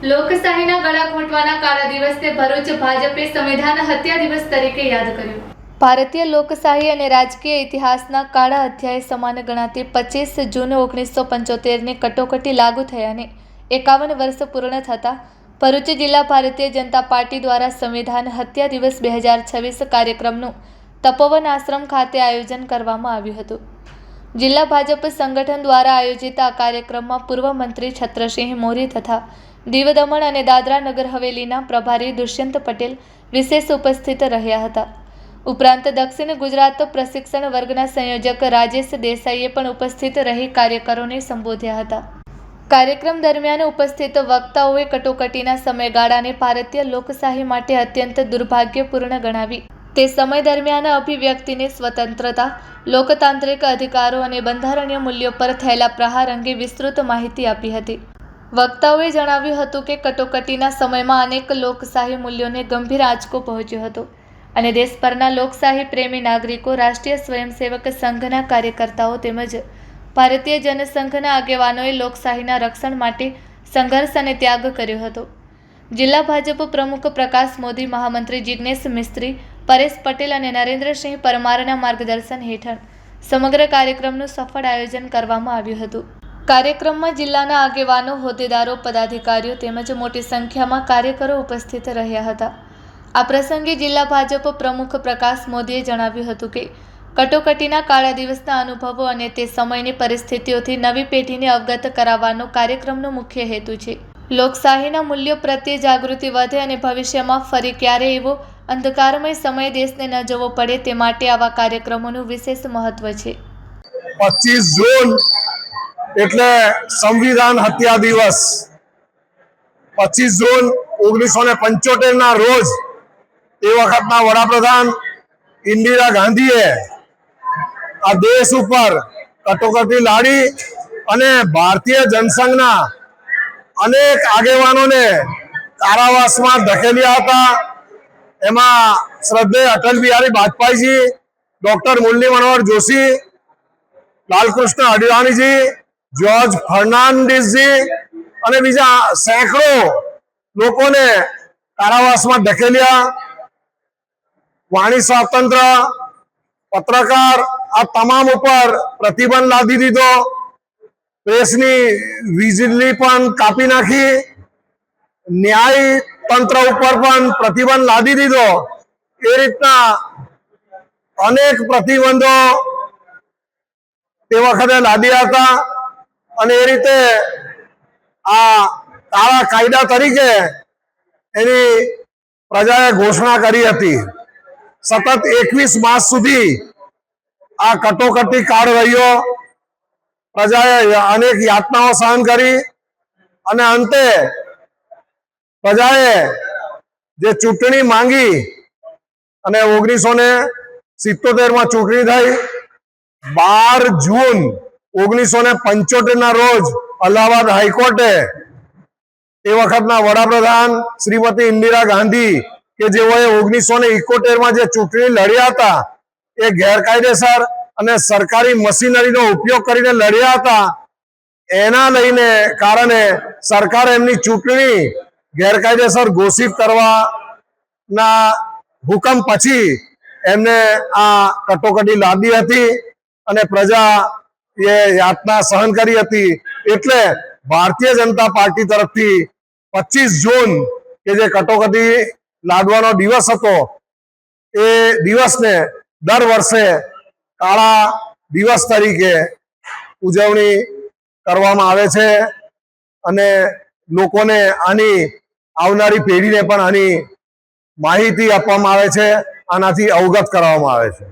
લોકશાહીના ગળા ઘૂંટવાના કાળા દિવસને ભરૂચ ભાજપે સંવિધાન હત્યા દિવસ તરીકે યાદ કર્યો। ભારતીય લોકશાહી અને રાજકીય ઇતિહાસના કાળા અધ્યાય સમાન ગણાતી 25 જૂન 1975ની કટોકટી લાગુ થયાને 51 વર્ષ પૂર્ણ થતાં ભરૂચ જિલ્લા ભારતીય જનતા પાર્ટી દ્વારા સંવિધાન હત્યા દિવસ 2026 કાર્યક્રમનું તપોવન આશ્રમ ખાતે આયોજન કરવામાં આવ્યું હતું। જિલ્લા ભાજપ સંગઠન દ્વારા આયોજિત આ કાર્યક્રમમાં પૂર્વ મંત્રી છત્રસિંહ મોરી તથા દીવ દમણ અને દાદરા નગર હવેલીના પ્રભારી દુષ્યંત પટેલ વિશેષ ઉપસ્થિત રહ્યા હતા। ઉપરાંત દક્ષિણ ગુજરાત પ્રશિક્ષણ વર્ગના સંયોજક રાજેશ દેસાઈએ પણ ઉપસ્થિત રહી કાર્યકરોને સંબોધ્યા હતા। કાર્યક્રમ દરમિયાન ઉપસ્થિત વક્તાઓએ કટોકટીના સમયગાળાને ભારતીય લોકશાહી માટે અત્યંત દુર્ભાગ્યપૂર્ણ ગણાવી તે સમય દરમિયાન અભિવ્યક્તિની સ્વતંત્રતા, લોકતાંત્રિક અધિકારો અને બંધારણીય મૂલ્યો પર થયેલા પ્રહાર અંગે વિસ્તૃત માહિતી આપી હતી। વક્તાઓએ જણાવ્યું હતું કે કટોકટીના સમયમાં અનેક લોકશાહી મૂલ્યોને ગંભીર આંચકો પહોંચ્યો હતો અને દેશભરના લોકશાહી પ્રેમી નાગરિકો, રાષ્ટ્રીય સ્વયંસેવક સંઘના કાર્યકર્તાઓ તેમજ ભારતીય જનસંઘના આગેવાનોએ લોકશાહીના રક્ષણ માટે સંઘર્ષ અને ત્યાગ કર્યો હતો। જિલ્લા ભાજપ પ્રમુખ પ્રકાશ મોદી, મહામંત્રી જિગ્નેશ મિસ્ત્રી, પરેશ પટેલ અને નરેન્દ્રસિંહ પરમારના માર્ગદર્શન હેઠળ સમગ્ર કાર્યક્રમનું સફળ આયોજન કરવામાં આવ્યું હતું। કાર્યક્રમમાં જિલ્લાના આગેવાનો, હોદ્દેદારો, પદાધિકારીઓ તેમજ મોટી સંખ્યામાં કાર્યકરો ઉપસ્થિત રહ્યા હતા। આ પ્રસંગે જિલ્લા ભાજપ પ્રમુખ પ્રકાશ મોદીએ જણાવ્યું હતું કે કટોકટીના કાળા દિવસના અનુભવો અને તે સમયની પરિસ્થિતિઓથી નવી પેઢીને અવગત કરાવવાનો કાર્યક્રમનો મુખ્ય હેતુ છે। લોકશાહીના મૂલ્યો પ્રત્યે જાગૃતિ વધે અને ભવિષ્યમાં ફરી ક્યારે એવો અંધકારમય સમય દેશને ન જવો પડે તે માટે આવા કાર્યક્રમોનું વિશેષ મહત્વ છે। 25 જૂન એટલે સંવિધાન હત્યા દિવસ। 25 જૂન 1975ના રોજ એ વખતના વડાપ્રધાન ઇન્દિરા ગાંધીએ આ દેશ ઉપર કટોકટી લાદી અને ભારતીય જનસંઘના અનેક આગેવાનોને કારાવાસમાં ધકેલ્યા હતા। એમાં શ્રદ્ધેય અટલ બિહારી વાજપેયીજી, ડોક્ટર મુરલી મનોહર જોશી, લાલકૃષ્ણ અડવાણીજી, જ્યોર્જ ફર્નાન્ડીસજી અને બીજા સેંકડો લોકોને કારાવાસમાં ધકેલ્યા। વાણી સ્વાતંત્ર્ય, પત્રકાર આ તમામ ઉપર પ્રતિબંધ લાદી દીધો। પ્રેસની વીજળી પણ કાપી નાખી। ન્યાય તંત્ર ઉપર પણ પ્રતિબંધ લાદી દીધો। એ રીતના અનેક પ્રતિબંધો તે વખતે લાદ્યા હતા અને એ રીતે આ કાળા કાયદા તરીકે એની પ્રજાએ ઘોષણા કરી હતી। સતત 21 માસ સુધી આ કટોકટી કાળ રહ્યો। પ્રજાએ અનેક યાતનાઓ સહન કરી અને અંતે પ્રજાએ જે ચૂંટણી માંગી અને 1977માં ચૂંટણી થઈ। 12 જૂન 1975ના રોજ અલ્હાબાદ હાઈકોર્ટે એ વખતના વડાપ્રધાન શ્રીમતી ઇન્દિરા ગાંધી કે જેઓએ 1971માં જે ચૂંટણી લડ્યા હતા એ ગેરકાયદેસર અને સરકારી મશીનરીનો ઉપયોગ કરીને લડ્યા હતા। એના લઈને કારણે સરકારે એમની ચૂંટણી ગેરકાયદેસર ઘોષિત કરવાના હુકમ પછી એમને આ કટોકટી લાદી હતી અને પ્રજા એ યાતના સહન કરી હતી। એટલે ભારતીય જનતા પાર્ટી તરફથી 25 જૂન કે જે કટોકટી લાદવાનો દિવસ હતો એ દિવસને દર વર્ષે કાળા દિવસ તરીકે ઉજવણી કરવામાં આવે છે અને લોકોને આની આવનારી પેઢીને પણ આની માહિતી આપવામાં આવે છે, આનાથી અવગત કરવામાં આવે છે।